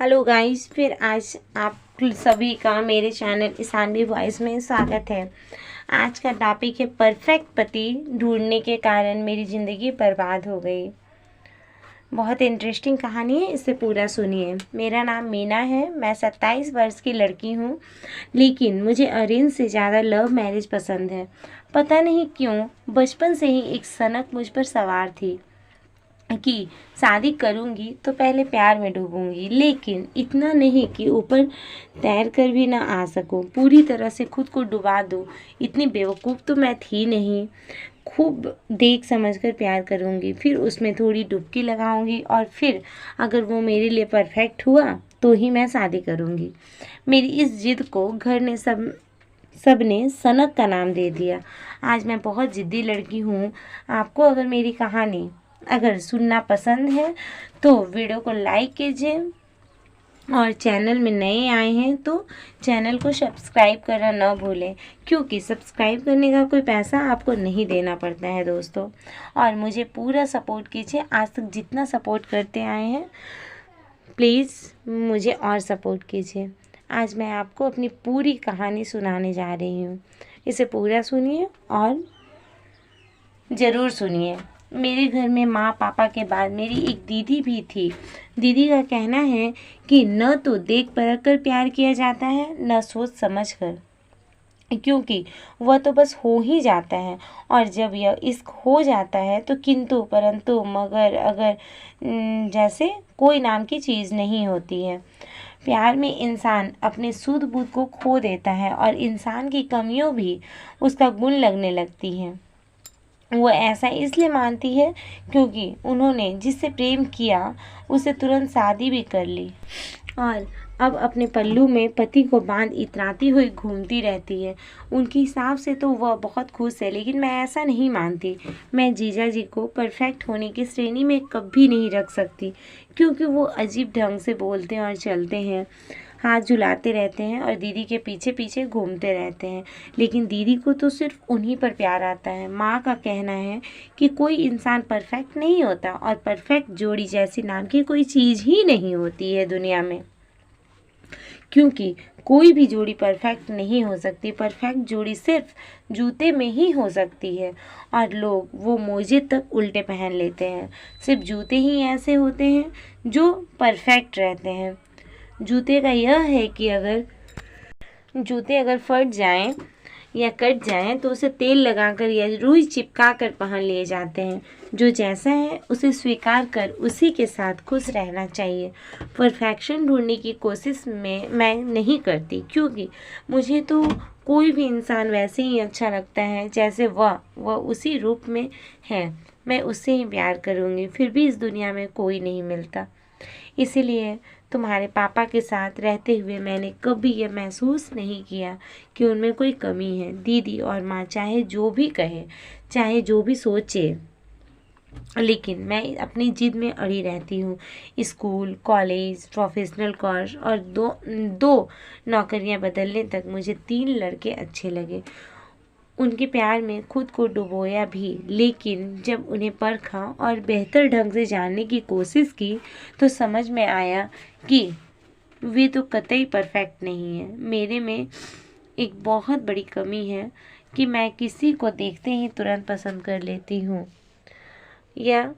Hello guys, फिर आज आप सभी का मेरे चैनल ईशानवी वॉइस में स्वागत है। आज का टॉपिक है परफेक्ट पति ढूंढने के कारण मेरी ज़िंदगी बर्बाद हो गई। बहुत इंटरेस्टिंग कहानी है, इसे पूरा सुनिए। मेरा नाम मीना है, मैं 27 वर्ष की लड़की हूँ, लेकिन मुझे अरेंज से ज़्यादा लव मैरिज पसंद है। पता नहीं क्यों बचपन से ही एक सनक मुझ पर सवार थी कि शादी करूंगी तो पहले प्यार में डूबूंगी, लेकिन इतना नहीं कि ऊपर तैर कर भी ना आ सकूं, पूरी तरह से खुद को डुबा दूं। इतनी बेवकूफ़ तो मैं थी नहीं। खूब देख समझ कर प्यार करूंगी, फिर उसमें थोड़ी डुबकी लगाऊंगी और फिर अगर वो मेरे लिए परफेक्ट हुआ तो ही मैं शादी करूंगी। मेरी इस जिद को घर ने सबने सनक का नाम दे दिया। आज मैं बहुत ज़िद्दी लड़की हूँ। आपको अगर मेरी कहानी सुनना पसंद है तो वीडियो को लाइक कीजिए, और चैनल में नए आए हैं तो चैनल को सब्सक्राइब करना ना भूलें, क्योंकि सब्सक्राइब करने का कोई पैसा आपको नहीं देना पड़ता है दोस्तों। और मुझे पूरा सपोर्ट कीजिए, आज तक जितना सपोर्ट करते आए हैं प्लीज़ मुझे और सपोर्ट कीजिए। आज मैं आपको अपनी पूरी कहानी सुनाने जा रही हूँ, इसे पूरा सुनिए और ज़रूर सुनिए। मेरे घर में माँ पापा के बाद मेरी एक दीदी भी थी। दीदी का कहना है कि न तो देख परख कर प्यार किया जाता है, न सोच समझ कर, क्योंकि वह तो बस हो ही जाता है। और जब यह इश्क हो जाता है तो किंतु परंतु मगर अगर जैसे कोई नाम की चीज़ नहीं होती है। प्यार में इंसान अपने सूझ बूझ को खो देता है और इंसान की कमियों भी उसका गुण लगने लगती हैं। वो ऐसा इसलिए मानती है क्योंकि उन्होंने जिससे प्रेम किया उससे तुरंत शादी भी कर ली, और अब अपने पल्लू में पति को बांध इतराती हुई घूमती रहती है। उनके हिसाब से तो वह बहुत खुश है, लेकिन मैं ऐसा नहीं मानती। मैं जीजा जी को परफेक्ट होने की श्रेणी में कभी नहीं रख सकती, क्योंकि वो अजीब ढंग से बोलते और चलते हैं, हाथ झुलाते रहते हैं और दीदी के पीछे पीछे घूमते रहते हैं। लेकिन दीदी को तो सिर्फ उन्हीं पर प्यार आता है। माँ का कहना है कि कोई इंसान परफेक्ट नहीं होता, और परफेक्ट जोड़ी जैसी नाम की कोई चीज़ ही नहीं होती है दुनिया में, क्योंकि कोई भी जोड़ी परफेक्ट नहीं हो सकती। परफेक्ट जोड़ी सिर्फ जूते में ही हो सकती है, और लोग वो मोजे तक उल्टे पहन लेते हैं। सिर्फ जूते ही ऐसे होते हैं जो परफेक्ट रहते हैं। जूते का यह है कि जूते अगर फट जाएं या कट जाएं तो उसे तेल लगाकर या रुई चिपका कर पहन लिए जाते हैं। जो जैसा है उसे स्वीकार कर उसी के साथ खुश रहना चाहिए। परफेक्शन ढूंढने की कोशिश में मैं नहीं करती, क्योंकि मुझे तो कोई भी इंसान वैसे ही अच्छा लगता है जैसे वह उसी रूप में है। मैं उससे ही प्यार करूँगी, फिर भी इस दुनिया में कोई नहीं मिलता। इसीलिए तुम्हारे पापा के साथ रहते हुए मैंने कभी यह महसूस नहीं किया कि उनमें कोई कमी है। दीदी और माँ चाहे जो भी कहे, चाहे जो भी सोचे, लेकिन मैं अपनी जिद में अड़ी रहती हूँ। स्कूल, कॉलेज, प्रोफेशनल कोर्स और दो नौकरियाँ बदलने तक मुझे 3 लड़के अच्छे लगे। उनके प्यार में खुद को डुबोया भी, लेकिन जब उन्हें परखा और बेहतर ढंग से जानने की कोशिश की तो समझ में आया कि वे तो कतई परफेक्ट नहीं है। मेरे में एक बहुत बड़ी कमी है कि मैं किसी को देखते ही तुरंत पसंद कर लेती हूँ या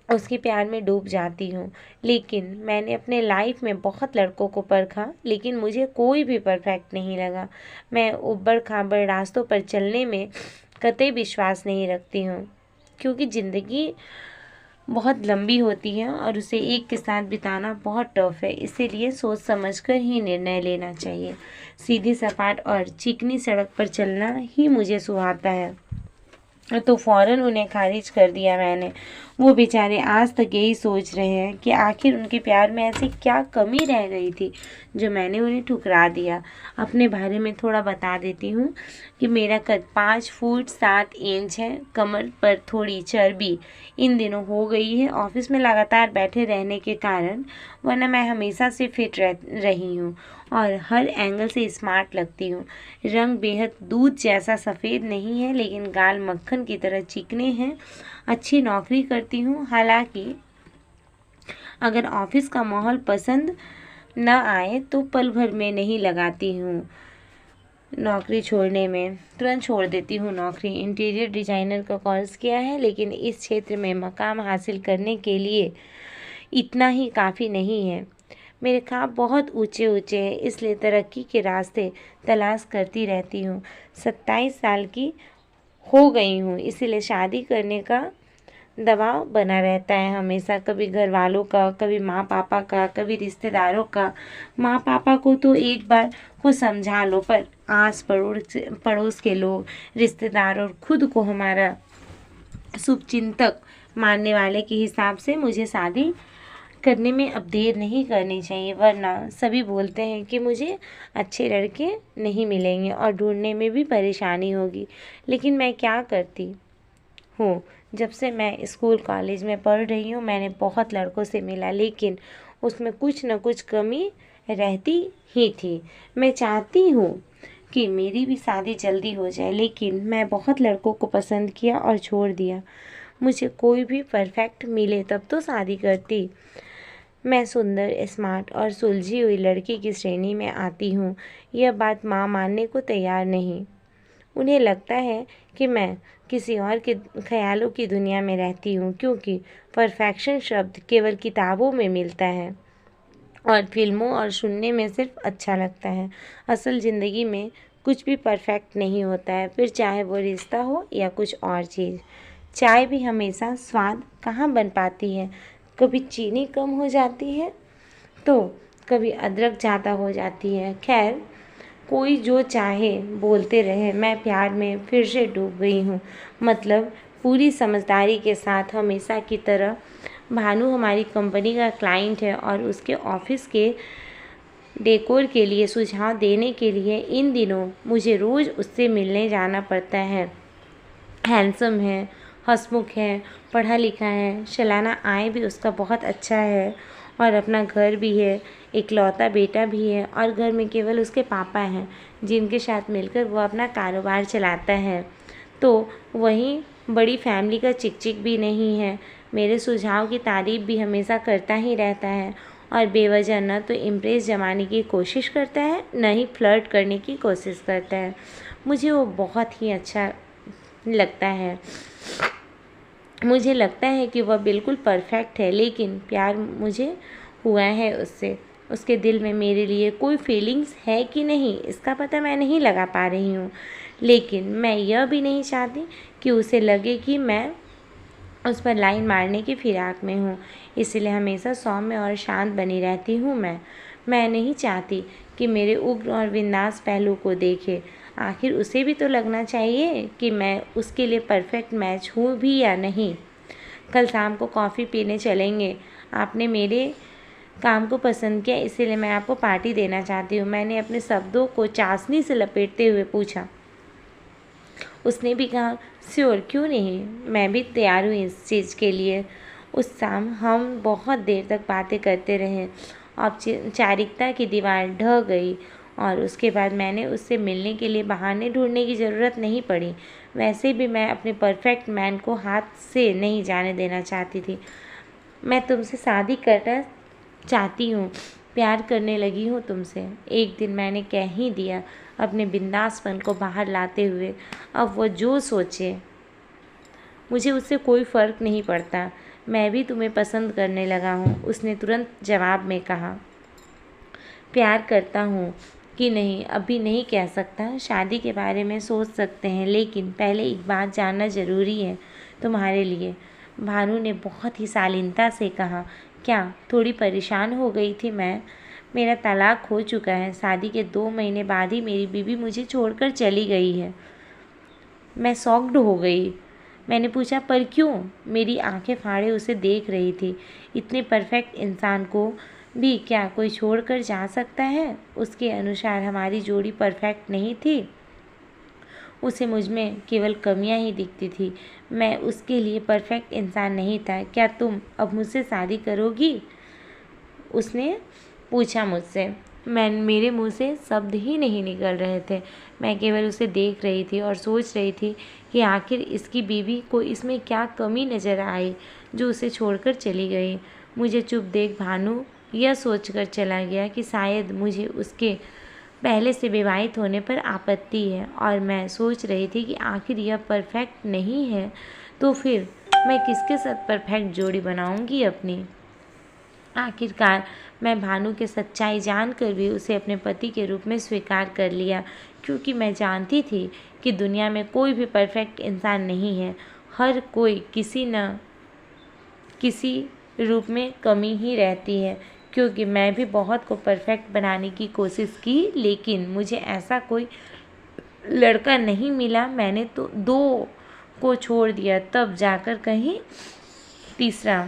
उसके प्यार में डूब जाती हूँ। लेकिन मैंने अपने लाइफ में बहुत लड़कों को परखा, लेकिन मुझे कोई भी परफेक्ट नहीं लगा। मैं उबड़ खाबड़ रास्तों पर चलने में कतई विश्वास नहीं रखती हूँ, क्योंकि ज़िंदगी बहुत लंबी होती है और उसे एक के साथ बिताना बहुत टफ है। इसीलिए सोच समझकर ही निर्णय लेना चाहिए। सीधी सपाट और चिकनी सड़क पर चलना ही मुझे सुहाता है, तो फ़ौरन उन्हें खारिज कर दिया मैंने। वो बेचारे आज तक यही सोच रहे हैं कि आखिर उनके प्यार में ऐसी क्या कमी रह गई थी जो मैंने उन्हें ठुकरा दिया। अपने बारे में थोड़ा बता देती हूँ कि मेरा कद 5 फुट 7 इंच है, कमर पर थोड़ी चर्बी इन दिनों हो गई है ऑफिस में लगातार बैठे रहने के कारण, वरना मैं हमेशा से फिट रही हूँ और हर एंगल से स्मार्ट लगती हूँ। रंग बेहद दूध जैसा सफ़ेद नहीं है, लेकिन गाल मक्खन की तरह चिकने हैं। अच्छी नौकरी करती हूँ, हालांकि अगर ऑफिस का माहौल पसंद न आए तो पल भर में नहीं लगाती हूँ नौकरी छोड़ने में, तुरंत छोड़ देती हूँ नौकरी। इंटीरियर डिज़ाइनर का कोर्स किया है, लेकिन इस क्षेत्र में मकाम हासिल करने के लिए इतना ही काफ़ी नहीं है। मेरे ख्वाब बहुत ऊंचे ऊंचे हैं, इसलिए तरक्की के रास्ते तलाश करती रहती हूँ। 27 साल की हो गई हूँ, इसीलिए शादी करने का दबाव बना रहता है हमेशा, कभी घर वालों का, कभी माँ पापा का, कभी रिश्तेदारों का। माँ पापा को तो एक बार को समझा लो, पर आस पड़ोस के लोग, रिश्तेदार और खुद को हमारा शुभचिंतक मानने वाले के हिसाब से मुझे शादी करने में अब देर नहीं करनी चाहिए, वरना सभी बोलते हैं कि मुझे अच्छे लड़के नहीं मिलेंगे और ढूंढने में भी परेशानी होगी। लेकिन मैं क्या करती हूँ, जब से मैं स्कूल कॉलेज में पढ़ रही हूँ मैंने बहुत लड़कों से मिला, लेकिन उसमें कुछ न कुछ कमी रहती ही थी। मैं चाहती हूँ कि मेरी भी शादी जल्दी हो जाए, लेकिन मैं बहुत लड़कों को पसंद किया और छोड़ दिया। मुझे कोई भी परफेक्ट मिले तब तो शादी करती। मैं सुंदर, स्मार्ट और सुलझी हुई लड़की की श्रेणी में आती हूँ। यह बात माँ मानने को तैयार नहीं। उन्हें लगता है कि मैं किसी और के ख्यालों की दुनिया में रहती हूँ, क्योंकि परफेक्शन शब्द केवल किताबों में मिलता है और फिल्मों और सुनने में सिर्फ अच्छा लगता है। असल ज़िंदगी में कुछ भी परफेक्ट नहीं होता है, फिर चाहे वो रिश्ता हो या कुछ और चीज़। चाय भी हमेशा स्वाद कहाँ बन पाती है, कभी चीनी कम हो जाती है तो कभी अदरक ज़्यादा हो जाती है। खैर, कोई जो चाहे बोलते रहे। मैं प्यार में फिर से डूब गई हूँ, मतलब पूरी समझदारी के साथ। हमेशा की तरह भानु हमारी कंपनी का क्लाइंट है और उसके ऑफिस के डेकोर के लिए सुझाव देने के लिए इन दिनों मुझे रोज़ उससे मिलने जाना पड़ता है। हैंडसम है, हंसमुख है, पढ़ा लिखा है, सालाना आय भी उसका बहुत अच्छा है और अपना घर भी है, इकलौता बेटा भी है और घर में केवल उसके पापा हैं, जिनके साथ मिलकर वो अपना कारोबार चलाता है। तो वहीं बड़ी फैमिली का चिक भी नहीं है। मेरे सुझाव की तारीफ भी हमेशा करता ही रहता है और बेवजह न तो इम्प्रेस जमाने की कोशिश करता है, न ही फ्लर्ट करने की कोशिश करता है। मुझे वो बहुत ही अच्छा लगता है। मुझे लगता है कि वह बिल्कुल परफेक्ट है, लेकिन प्यार मुझे हुआ है उससे। उसके दिल में मेरे लिए कोई फीलिंग्स है कि नहीं, इसका पता मैं नहीं लगा पा रही हूँ। लेकिन मैं यह भी नहीं चाहती कि उसे लगे कि मैं उस पर लाइन मारने की फिराक में हूँ, इसलिए हमेशा सौम्य और शांत बनी रहती हूँ। मैं नहीं चाहती कि मेरे उग्र और बिंदास पहलू को देखे। आखिर उसे भी तो लगना चाहिए कि मैं उसके लिए परफेक्ट मैच हूँ भी या नहीं। कल शाम को कॉफ़ी पीने चलेंगे। आपने मेरे काम को पसंद किया, इसीलिए मैं आपको पार्टी देना चाहती हूँ। मैंने अपने शब्दों को चाशनी से लपेटते हुए पूछा। उसने भी कहा, श्योर, क्यों नहीं, मैं भी तैयार हूँ इस चीज़ के लिए। उस शाम हम बहुत देर तक बातें करते रहे। औपचारिकता की दीवार ढह गई और उसके बाद मैंने उससे मिलने के लिए बहाने ढूंढने की ज़रूरत नहीं पड़ी। वैसे भी मैं अपने परफेक्ट मैन को हाथ से नहीं जाने देना चाहती थी। मैं तुमसे शादी करना चाहती हूँ, प्यार करने लगी हूँ तुमसे, एक दिन मैंने कह ही दिया, अपने बिंदासपन को बाहर लाते हुए। अब वो जो सोचे, मुझे उससे कोई फ़र्क नहीं पड़ता। मैं भी तुम्हें पसंद करने लगा हूँ, उसने तुरंत जवाब में कहा। प्यार करता हूँ कि नहीं अभी नहीं कह सकता, शादी के बारे में सोच सकते हैं, लेकिन पहले एक बात जानना ज़रूरी है तुम्हारे लिए। भानु ने बहुत ही शालीनता से कहा। क्या थोड़ी परेशान हो गई थी मैं? मेरा तलाक हो चुका है। शादी के 2 महीने बाद ही मेरी बीवी मुझे छोड़कर चली गई है। मैं शॉक्ड हो गई। मैंने पूछा, पर क्यों? मेरी आंखें फाड़े उसे देख रही थी। इतने परफेक्ट इंसान को भी क्या कोई छोड़कर जा सकता है? उसके अनुसार हमारी जोड़ी परफेक्ट नहीं थी। उसे मुझ में केवल कमियां ही दिखती थी। मैं उसके लिए परफेक्ट इंसान नहीं था। क्या तुम अब मुझसे शादी करोगी? उसने पूछा मुझसे। मेरे मुंह से शब्द ही नहीं निकल रहे थे। मैं केवल उसे देख रही थी और सोच रही थी कि आखिर इसकी बीवी को इसमें क्या कमी नज़र आई जो उसे छोड़कर चली गई। मुझे चुप देख भानु यह सोचकर चला गया कि शायद मुझे उसके पहले से विवाहित होने पर आपत्ति है, और मैं सोच रही थी कि आखिर यह परफेक्ट नहीं है तो फिर मैं किसके साथ परफेक्ट जोड़ी बनाऊंगी अपनी। आखिरकार मैं भानु की सच्चाई जानकर भी उसे अपने पति के रूप में स्वीकार कर लिया, क्योंकि मैं जानती थी कि दुनिया में कोई भी परफेक्ट इंसान नहीं है। हर कोई किसी न किसी रूप में कमी ही रहती है। क्योंकि मैं भी बहुत को परफेक्ट बनाने की कोशिश की, लेकिन मुझे ऐसा कोई लड़का नहीं मिला। मैंने तो 2 को छोड़ दिया, तब जाकर कहीं तीसरा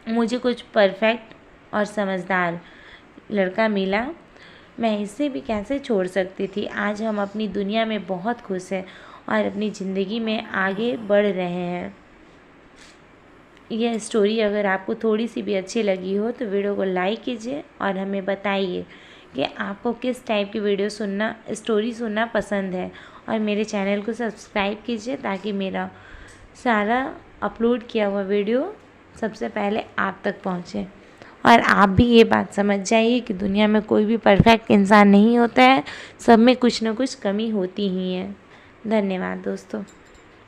मुझे कुछ परफेक्ट और समझदार लड़का मिला। मैं इसे भी कैसे छोड़ सकती थी। आज हम अपनी दुनिया में बहुत खुश हैं और अपनी ज़िंदगी में आगे बढ़ रहे हैं। यह स्टोरी अगर आपको थोड़ी सी भी अच्छी लगी हो तो वीडियो को लाइक कीजिए और हमें बताइए कि आपको किस टाइप की स्टोरी सुनना पसंद है, और मेरे चैनल को सब्सक्राइब कीजिए ताकि मेरा सारा अपलोड किया हुआ वीडियो सबसे पहले आप तक पहुंचे। और आप भी ये बात समझ जाइए कि दुनिया में कोई भी परफेक्ट इंसान नहीं होता है, सब में कुछ ना कुछ कमी होती ही है। धन्यवाद दोस्तों।